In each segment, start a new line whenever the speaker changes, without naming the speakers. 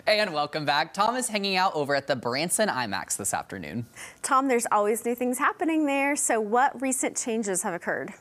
And welcome back. Tom is hanging out over at the Branson IMAX this afternoon.
Tom, there's always new things happening there. So what recent changes have occurred?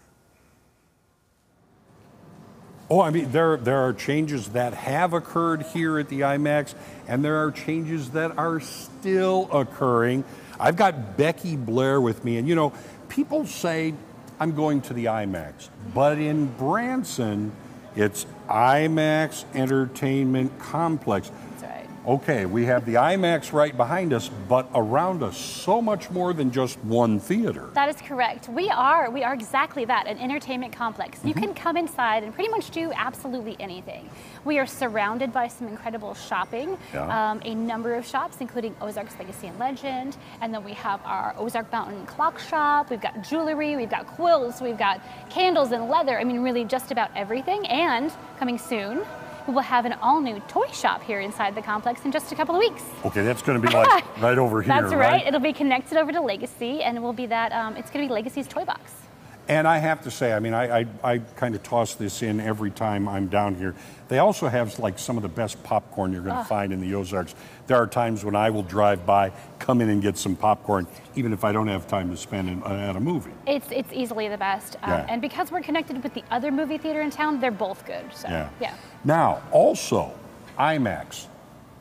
Oh, I mean, there are changes that have occurred here at the IMAX, and there are changes that are still occurring. I've got Becky Blair with me, and you know, people say I'm going to the IMAX, but in Branson, it's IMAX Entertainment Complex.
That's right.
Okay, we have the IMAX right behind us, but around us, so much more than just one theater.
That is correct. We are exactly that, an entertainment complex. You can come inside and pretty much do absolutely anything. We are surrounded by some incredible shopping, a number of shops, including Ozarks Legacy and Legend, and then we have our Ozark Mountain Clock Shop, we've got jewelry, we've got quilts, we've got candles and leather, I mean really just about everything, and coming soon, we will have an all-new toy shop here inside the complex in just a couple of weeks.
Okay, that's going to be like right over here,
That's right. It'll be connected over to Legacy, and it will be that, it's going to be Legacy's Toy Box.
And I have to say, I mean, I kind of toss this in every time I'm down here. They also have like some of the best popcorn you're going to find in the Ozarks. There are times when I will drive by, come in and get some popcorn, even if I don't have time to spend at a movie.
It's easily the best. And because we're connected with the other movie theater in town, they're both good. So, yeah.
Now, also, IMAX.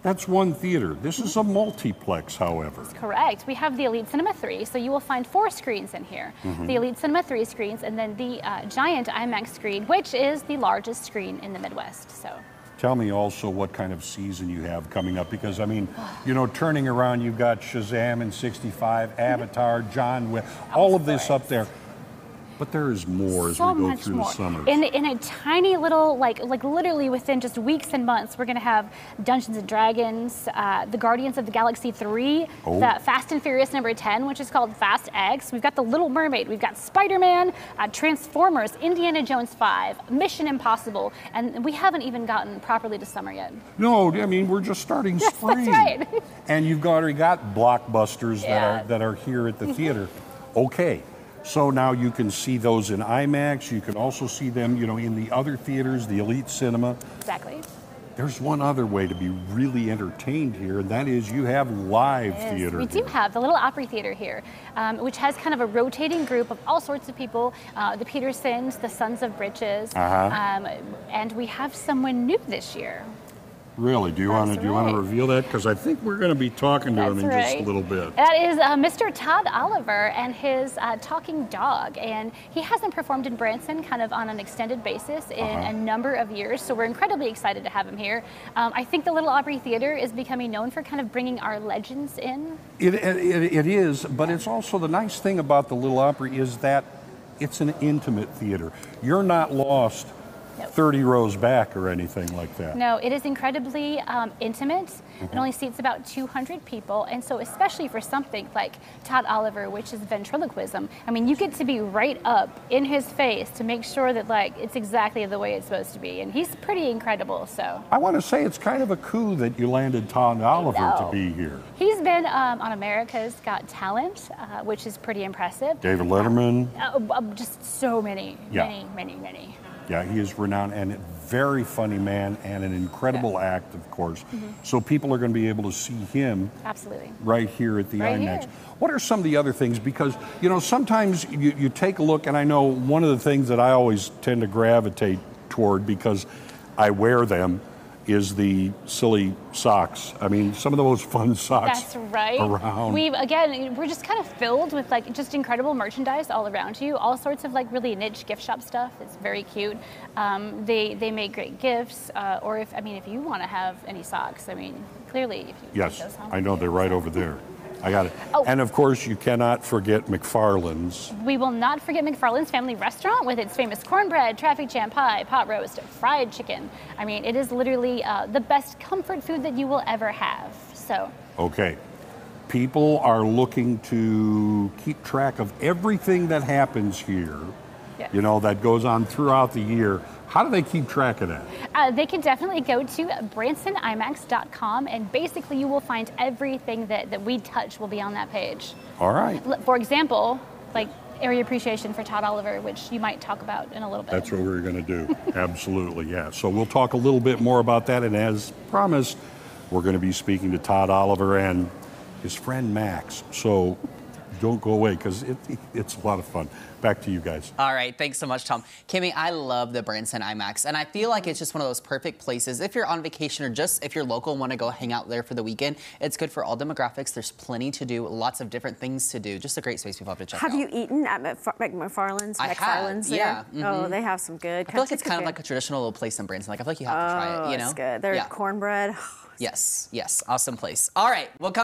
That's one theater. This is a multiplex, however.
That's correct. We have the Elite Cinema 3, so you will find 4 screens in here. The Elite Cinema 3 screens, and then the giant IMAX screen, which is the largest screen in the Midwest. So.
Tell me also what kind of season you have coming up, because I mean, you know, turning around, you've got Shazam in 65, Avatar, John Wick, all of this up there. But there is more as we go through the summer.
In a tiny little, like literally within just weeks and months, we're going to have Dungeons and Dragons, the Guardians of the Galaxy 3, the Fast and Furious #10, which is called Fast X. We've got The Little Mermaid, we've got Spider-Man, Transformers, Indiana Jones 5, Mission Impossible, and we haven't even gotten properly to summer yet.
No, I mean, we're just starting spring.
That's right.
And you've already got blockbusters that are here at the theater. Okay. So now you can see those in IMAX. You can also see them, you know, in the other theaters, the Elite Cinema.
Exactly.
There's one other way to be really entertained here, and that is you have live theater.
We do have the Little Opry Theater here, which has kind of a rotating group of all sorts of people, the Petersons, the Sons of Britches, and we have someone new this year.
Really? Do you want to reveal that? Because I think we're going to be talking to him in just a little bit.
That is Mr. Todd Oliver and his talking dog. And he hasn't performed in Branson kind of on an extended basis in a number of years. So we're incredibly excited to have him here. I think the Little Opry Theater is becoming known for kind of bringing our legends in. It
is, but it's also the nice thing about the Little Opry is that it's an intimate theater. You're not lost 30 rows back or anything like that.
No, it is incredibly intimate. It only seats about 200 people, and so especially for something like Todd Oliver, which is ventriloquism, I mean, you get to be right up in his face to make sure that like it's exactly the way it's supposed to be, and he's pretty incredible. So
I want to say it's kind of a coup that you landed Todd Oliver to be here.
He's been on America's Got Talent, which is pretty impressive.
David Letterman.
Just so many, many.
Yeah, he is renowned and a very funny man and an incredible act, of course. So people are going to be able to see him right here at the IMAX. What are some of the other things? Because, you know, sometimes you take a look, and I know one of the things that I always tend to gravitate toward because I wear them is the silly socks. I mean, some of the most fun socks around.
We're just kind of filled with like just incredible merchandise all around you. All sorts of like really niche gift shop stuff. It's very cute. They make great gifts. Or if you want to have any socks, I mean, clearly if you take those home.
I know they're right over there. I got it. And of course, you cannot forget McFarland's.
We will not forget McFarland's Family Restaurant with its famous cornbread, traffic jam pie, pot roast, fried chicken. I mean, it is literally the best comfort food that you will ever have. So.
Okay. People are looking to keep track of everything that happens here, you know, that goes on throughout the year. How do they keep track of that?
They can definitely go to BransonIMAX.com, and basically you will find everything that we touch will be on that page.
All right.
For example, like area appreciation for Todd Oliver, which you might talk about in a little bit.
That's what we're going to do. Absolutely, yeah. So we'll talk a little bit more about that, and as promised, We're going to be speaking to Todd Oliver and his friend Max. So don't go away because it's a lot of fun. Back to you guys.
All right, thanks so much, Tom. Kimmy, I love the Branson IMAX, and I feel like it's just one of those perfect places. If you're on vacation or just if you're local and want to go hang out there for the weekend, it's good for all demographics. There's plenty to do, lots of different things to do. Just a great space people have to check out.
Have you eaten at McFarland's?
I have, yeah.
Oh, they have some good.
I feel like it's kind of like a traditional little place in Branson. Like, I feel like you have to try it, you know?
It's good. Their cornbread.
Yes, awesome place. All right, we'll come